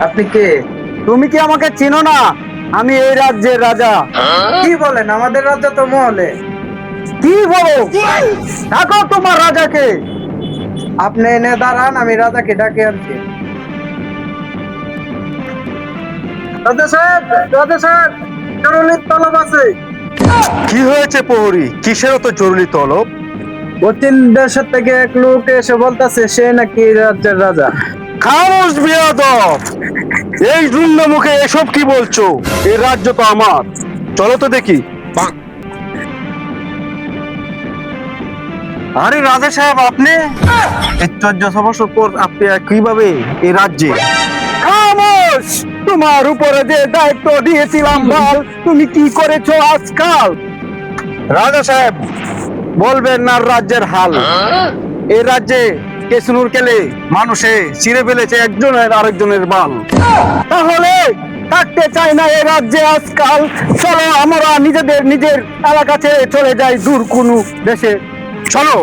আপনি কে? তুমি কি আমাকে চিনো না? আমি এই রাজ্যের রাজা। কি বলেন? আমাদের রাজ্য তো মহলে। কি বলো? ডাকো তোমার রাজাকে। আপনি এনে দাঁড়ান, আমি রাজাকে ডাকে আনছি। রাজা সাহেব, রাজা সাহেব, জরুরি তলব আছে। কি হয়েছে প্রহরী? কিসের তো জরুরি তলব? দক্ষিণ দেশের থেকে এক লোক এসে বলতেছে সে নাকি এই রাজ্যের রাজা। খামোশ বেয়াদব! এই শূন্য মুখে এসব কি বলছো? এই রাজ্য তো আমার। চলো তো দেখি। আরে রাজা সাহেব, আপনি এই 1400 বছর পর আপনি কিভাবে এই রাজ্যে? খামোশ! তোমার উপরে যে দায়িত্ব দিয়েছিলাম বল, তুমি কি করেছো আজকাল? রাজা সাহেব, বলবেন না রাজ্যের হাল। এই রাজ্যে কেসনুর কেলে মানুষে ছিঁড়ে ফেলেছে একজনের আরেকজনের বাল। তাহলে থাকতে চাই না এই রাজ্যে আজকাল। চলো আমরা নিজেদের নিজের এলাকা ছেড়ে চলে যাই দূর কোনো দেশে। চলো।